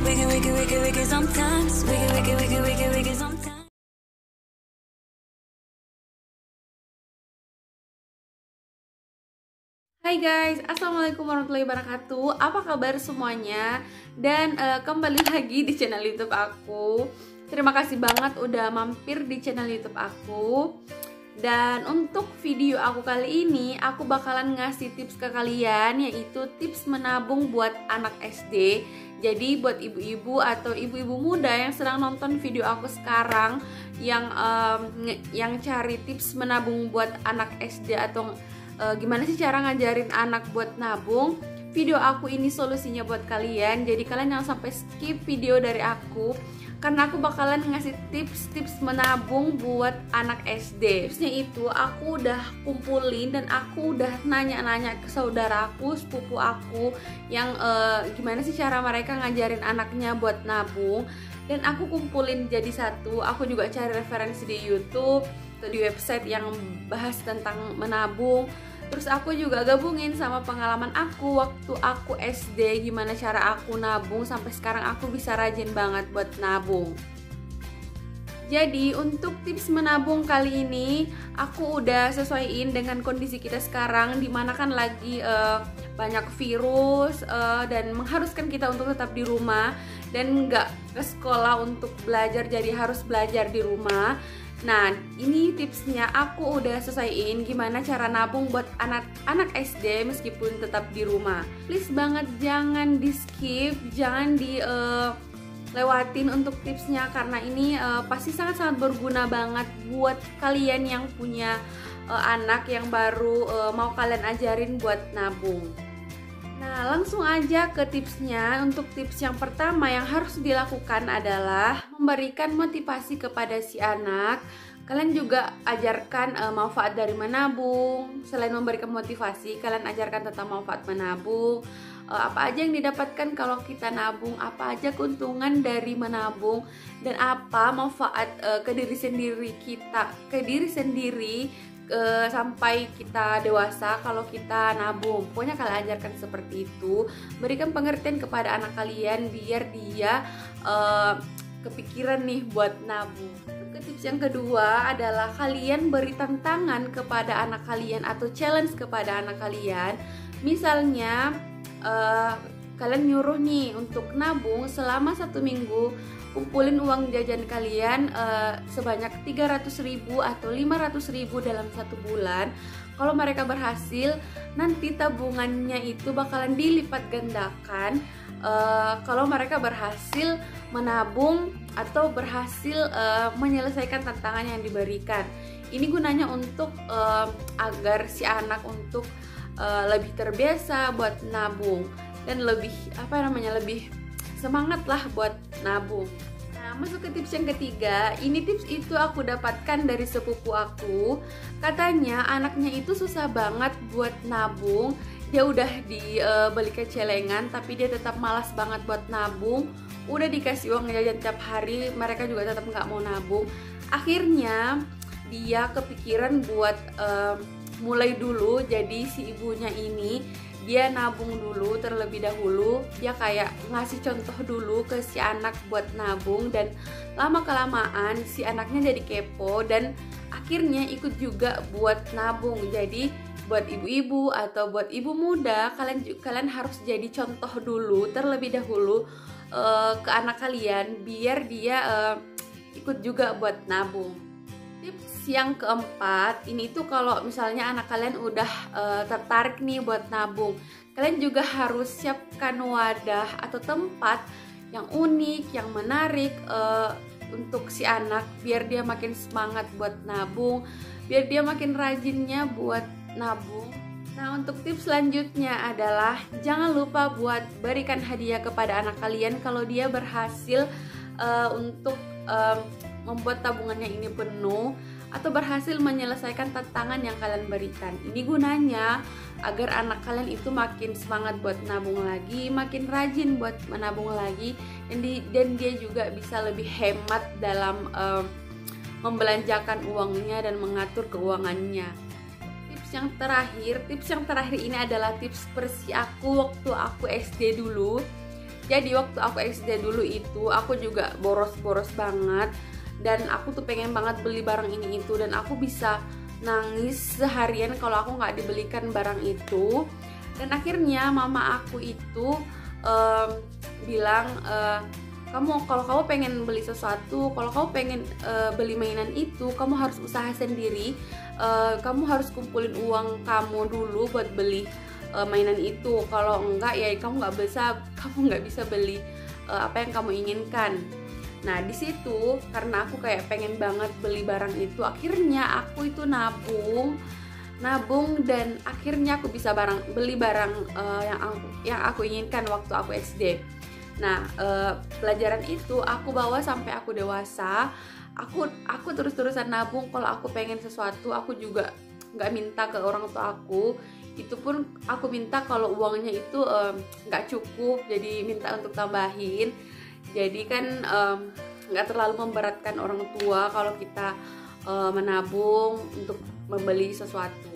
wicked sometimes. Wicked sometimes. Hai guys, assalamualaikum warahmatullahi wabarakatuh. Apa kabar semuanya? Dan kembali lagi di channel YouTube aku. Terima kasih banget udah mampir di channel YouTube aku. Dan untuk video aku kali ini, aku bakalan ngasih tips ke kalian, yaitu tips menabung buat anak SD. Jadi buat ibu-ibu atau ibu-ibu muda yang sedang nonton video aku sekarang, yang cari tips menabung buat anak SD atau gimana sih cara ngajarin anak buat nabung, video aku ini solusinya buat kalian. Jadi kalian jangan sampai skip video dari aku, karena aku bakalan ngasih tips-tips menabung buat anak SD. Tipsnya itu aku udah kumpulin dan aku udah nanya-nanya ke saudaraku, sepupu aku yang gimana sih cara mereka ngajarin anaknya buat nabung. Dan aku kumpulin jadi satu. Aku juga cari referensi di YouTube atau di website yang bahas tentang menabung. Terus aku juga gabungin sama pengalaman aku waktu aku SD, gimana cara aku nabung sampai sekarang aku bisa rajin banget buat nabung. Jadi untuk tips menabung kali ini aku udah sesuaiin dengan kondisi kita sekarang, dimana kan lagi banyak virus dan mengharuskan kita untuk tetap di rumah dan nggak ke sekolah untuk belajar, jadi harus belajar di rumah. Nah, ini tipsnya aku udah selesaiin gimana cara nabung buat anak-anak SD meskipun tetap di rumah. Please banget jangan di skip, jangan dilewatin untuk tipsnya, karena ini pasti sangat-sangat berguna banget buat kalian yang punya anak yang baru mau kalian ajarin buat nabung. Nah, langsung aja ke tipsnya. Untuk tips yang pertama yang harus dilakukan adalah memberikan motivasi kepada si anak. Kalian juga ajarkan manfaat dari menabung. Selain memberikan motivasi, kalian ajarkan tentang manfaat menabung. Apa aja yang didapatkan kalau kita nabung, apa aja keuntungan dari menabung, dan apa manfaat ke diri sendiri kita, ke diri sendiri sampai kita dewasa kalau kita nabung. Pokoknya kalian ajarkan seperti itu. Berikan pengertian kepada anak kalian biar dia kepikiran nih buat nabung. Tips yang kedua adalah kalian beri tantangan kepada anak kalian atau challenge kepada anak kalian. Misalnya kalian nyuruh nih untuk nabung selama 1 minggu, kumpulin uang jajan kalian sebanyak 300.000 atau 500.000 dalam 1 bulan. Kalau mereka berhasil, nanti tabungannya itu bakalan dilipat gandakan kalau mereka berhasil menabung atau berhasil menyelesaikan tantangan yang diberikan. Ini gunanya untuk agar si anak untuk lebih terbiasa buat nabung dan lebih lebih semangat lah buat nabung. Nah, masuk ke tips yang ketiga. Ini tips itu aku dapatkan dari sepupu aku. Katanya anaknya itu susah banget buat nabung. Dia udah dibelikan celengan tapi dia tetap malas banget buat nabung. Udah dikasih uang jajan tiap hari, mereka juga tetap nggak mau nabung. Akhirnya dia kepikiran buat mulai dulu. Jadi si ibunya ini dia nabung dulu terlebih dahulu. Dia kayak ngasih contoh dulu ke si anak buat nabung, dan lama kelamaan si anaknya jadi kepo dan akhirnya ikut juga buat nabung. Jadi buat ibu-ibu atau buat ibu muda, kalian harus jadi contoh dulu terlebih dahulu ke anak kalian biar dia ikut juga buat nabung. Tips yang keempat, ini tuh kalau misalnya anak kalian udah tertarik nih buat nabung, kalian juga harus siapkan wadah atau tempat yang unik, yang menarik untuk si anak biar dia makin semangat buat nabung, biar dia makin rajinnya buat nabung. Nah, untuk tips selanjutnya adalah jangan lupa buat berikan hadiah kepada anak kalian kalau dia berhasil untuk membuat tabungannya ini penuh atau berhasil menyelesaikan tantangan yang kalian berikan. Ini gunanya agar anak kalian itu makin semangat buat nabung lagi, makin rajin buat menabung lagi, dan dia juga bisa lebih hemat dalam membelanjakan uangnya dan mengatur keuangannya. Tips yang terakhir ini adalah tips versi aku waktu aku SD dulu. Jadi waktu aku SD dulu itu aku juga boros-boros banget, dan aku tuh pengen banget beli barang ini itu, dan aku bisa nangis seharian kalau aku nggak dibelikan barang itu. Dan akhirnya mama aku itu bilang, kalau kamu pengen beli sesuatu, kalau kamu pengen beli mainan itu, kamu harus usaha sendiri. Kamu harus kumpulin uang kamu dulu buat beli mainan itu. Kalau enggak ya kamu nggak bisa beli apa yang kamu inginkan. Nah di situ karena aku kayak pengen banget beli barang itu, akhirnya aku itu nabung, dan akhirnya aku bisa beli barang yang aku inginkan waktu aku SD. Nah pelajaran itu aku bawa sampai aku dewasa. Aku terus-terusan nabung. Kalau aku pengen sesuatu, aku juga nggak minta ke orang tua aku. Itu pun aku minta kalau uangnya itu nggak cukup, jadi minta untuk tambahin. Jadi kan nggak terlalu memberatkan orang tua kalau kita menabung untuk membeli sesuatu.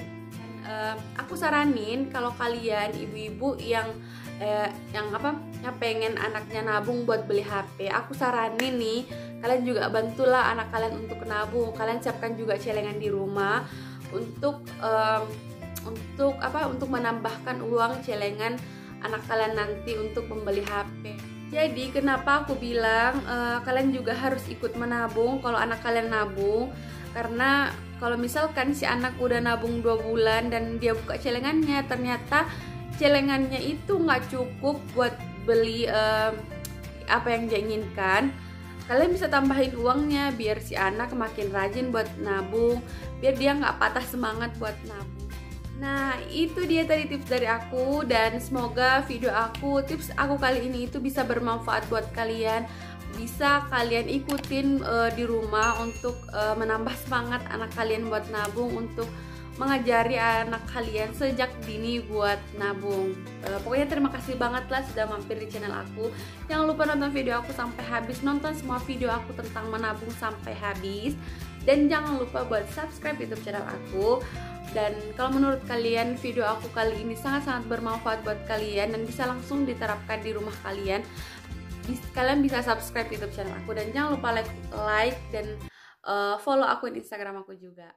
Aku saranin kalau kalian ibu-ibu yang pengen anaknya nabung buat beli HP, aku saranin nih, kalian juga bantulah anak kalian untuk nabung. Kalian siapkan juga celengan di rumah untuk menambahkan uang celengan anak kalian nanti untuk membeli HP. Jadi kenapa aku bilang kalian juga harus ikut menabung kalau anak kalian nabung, karena kalau misalkan si anak udah nabung 2 bulan dan dia buka celengannya, ternyata celengannya itu nggak cukup buat beli apa yang dia inginkan, kalian bisa tambahin uangnya biar si anak makin rajin buat nabung, biar dia nggak patah semangat buat nabung. Nah itu dia tadi tips dari aku, dan semoga tips aku kali ini itu bisa bermanfaat buat kalian. Bisa kalian ikutin di rumah untuk menambah semangat anak kalian buat nabung, untuk mengajari anak kalian sejak dini buat nabung. Pokoknya terima kasih banget lah sudah mampir di channel aku. Jangan lupa nonton video aku sampai habis, nonton semua video aku tentang menabung sampai habis, dan jangan lupa buat subscribe YouTube channel aku. Dan kalau menurut kalian video aku kali ini sangat-sangat bermanfaat buat kalian dan bisa langsung diterapkan di rumah kalian, kalian bisa subscribe YouTube channel aku, dan jangan lupa like dan follow akun Instagram aku juga.